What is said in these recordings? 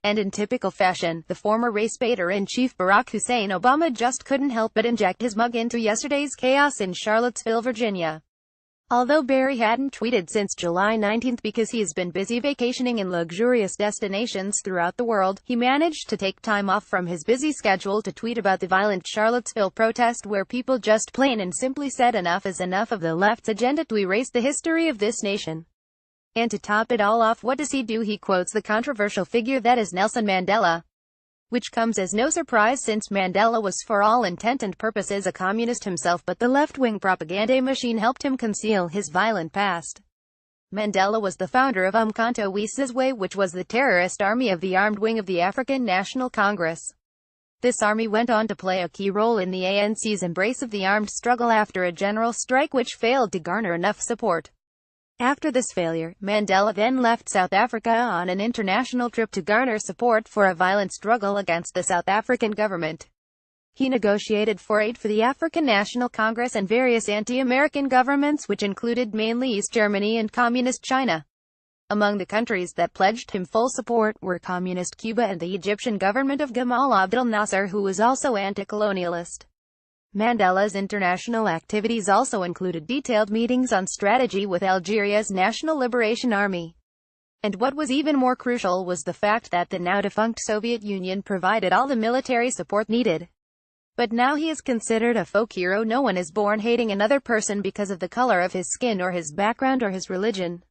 And in typical fashion, the former race-baiter-in-chief Barack Hussein Obama just couldn't help but inject his mug into yesterday's chaos in Charlottesville, Virginia. Although Barry hadn't tweeted since July 19 because he's been busy vacationing in luxurious destinations throughout the world, he managed to take time off from his busy schedule to tweet about the violent Charlottesville protest where people just plain and simply said enough is enough of the left's agenda to erase the history of this nation. And to top it all off, what does he do? He quotes the controversial figure that is Nelson Mandela. Which comes as no surprise since Mandela was for all intent and purposes a communist himself, but the left-wing propaganda machine helped him conceal his violent past. Mandela was the founder of Umkhonto we Sizwe, which was the terrorist army of the armed wing of the African National Congress. This army went on to play a key role in the ANC's embrace of the armed struggle after a general strike which failed to garner enough support. After this failure, Mandela then left South Africa on an international trip to garner support for a violent struggle against the South African government. He negotiated for aid for the African National Congress and various anti-American governments which included mainly East Germany and Communist China. Among the countries that pledged him full support were Communist Cuba and the Egyptian government of Gamal Abdel Nasser, who was also anti-colonialist. Mandela's international activities also included detailed meetings on strategy with Algeria's National Liberation Army. And what was even more crucial was the fact that the now-defunct Soviet Union provided all the military support needed. But now he is considered a folk hero. No one is born hating another person because of the color of his skin or his background or his religion.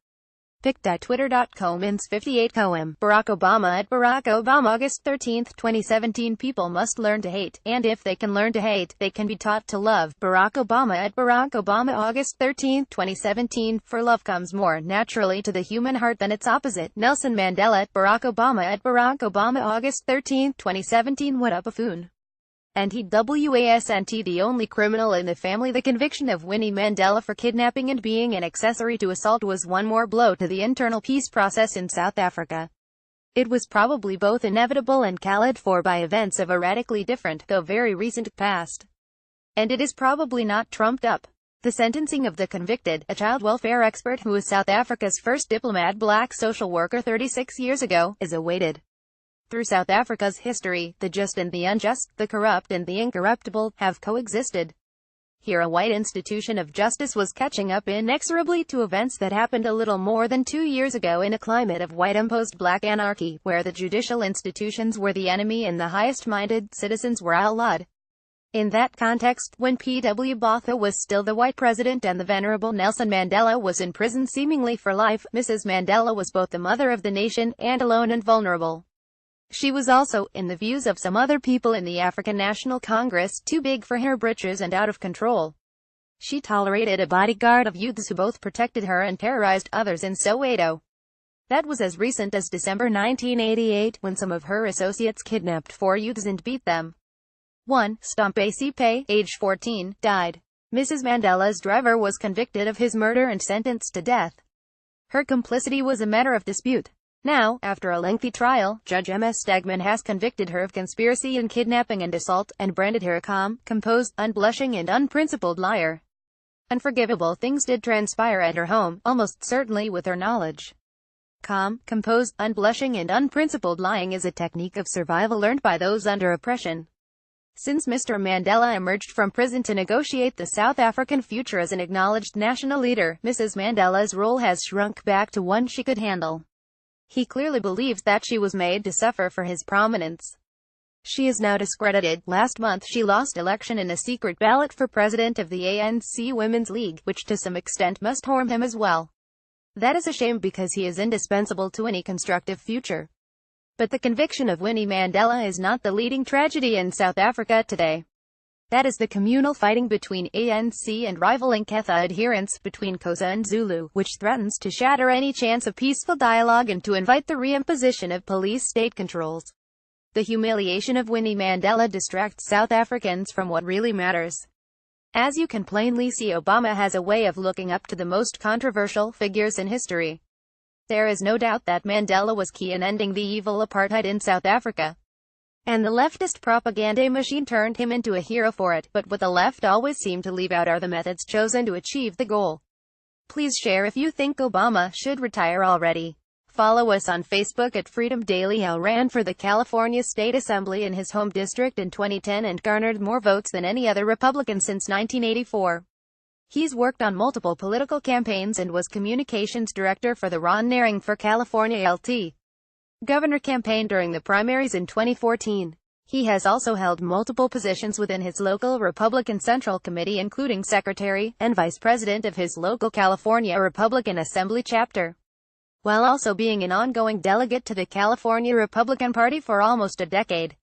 Pic.twitter.com ins58com Barack Obama at Barack Obama August 13, 2017 People must learn to hate, and if they can learn to hate, they can be taught to love. Barack Obama at Barack Obama August 13, 2017 For love comes more naturally to the human heart than its opposite. Nelson Mandela at Barack Obama August 13, 2017 What a buffoon. And he wasn't the only criminal in the family. The conviction of Winnie Mandela for kidnapping and being an accessory to assault was one more blow to the internal peace process in South Africa. It was probably both inevitable and called for by events of a radically different, though very recent, past. And it is probably not trumped up. The sentencing of the convicted, a child welfare expert who was South Africa's first diplomat black social worker 36 years ago, is awaited. Through South Africa's history, the just and the unjust, the corrupt and the incorruptible, have coexisted. Here a white institution of justice was catching up inexorably to events that happened a little more than 2 years ago in a climate of white-imposed black anarchy, where the judicial institutions were the enemy and the highest-minded citizens were outlawed. In that context, when P.W. Botha was still the white president and the venerable Nelson Mandela was in prison seemingly for life, Mrs. Mandela was both the mother of the nation, and alone and vulnerable. She was also, in the views of some other people in the African National Congress, too big for her britches and out of control. She tolerated a bodyguard of youths who both protected her and terrorized others in Soweto. That was as recent as December 1988, when some of her associates kidnapped 4 youths and beat them. 1. Stompe Sipe, age 14, died. Mrs. Mandela's driver was convicted of his murder and sentenced to death. Her complicity was a matter of dispute. Now, after a lengthy trial, Judge M.S. Stegman has convicted her of conspiracy in kidnapping and assault, and branded her a calm, composed, unblushing and unprincipled liar. Unforgivable things did transpire at her home, almost certainly with her knowledge. Calm, composed, unblushing and unprincipled lying is a technique of survival learned by those under oppression. Since Mr. Mandela emerged from prison to negotiate the South African future as an acknowledged national leader, Mrs. Mandela's role has shrunk back to one she could handle. He clearly believes that she was made to suffer for his prominence. She is now discredited. Last month she lost election in a secret ballot for president of the ANC Women's League, which to some extent must harm him as well. That is a shame because he is indispensable to any constructive future. But the conviction of Winnie Mandela is not the leading tragedy in South Africa today. That is the communal fighting between ANC and rival Inkatha adherents, between Xhosa and Zulu, which threatens to shatter any chance of peaceful dialogue and to invite the reimposition of police state controls. The humiliation of Winnie Mandela distracts South Africans from what really matters. As you can plainly see, Obama has a way of looking up to the most controversial figures in history. There is no doubt that Mandela was key in ending the evil apartheid in South Africa. And the leftist propaganda machine turned him into a hero for it, but what the left always seem to leave out are the methods chosen to achieve the goal. Please share if you think Obama should retire already. Follow us on Facebook at Freedom Daily. Hal ran for the California State Assembly in his home district in 2010 and garnered more votes than any other Republican since 1984. He's worked on multiple political campaigns and was communications director for the Ron Nehring for California LT governor campaign during the primaries in 2014. He has also held multiple positions within his local Republican Central Committee, including secretary and vice president of his local California Republican Assembly chapter, while also being an ongoing delegate to the California Republican Party for almost a decade.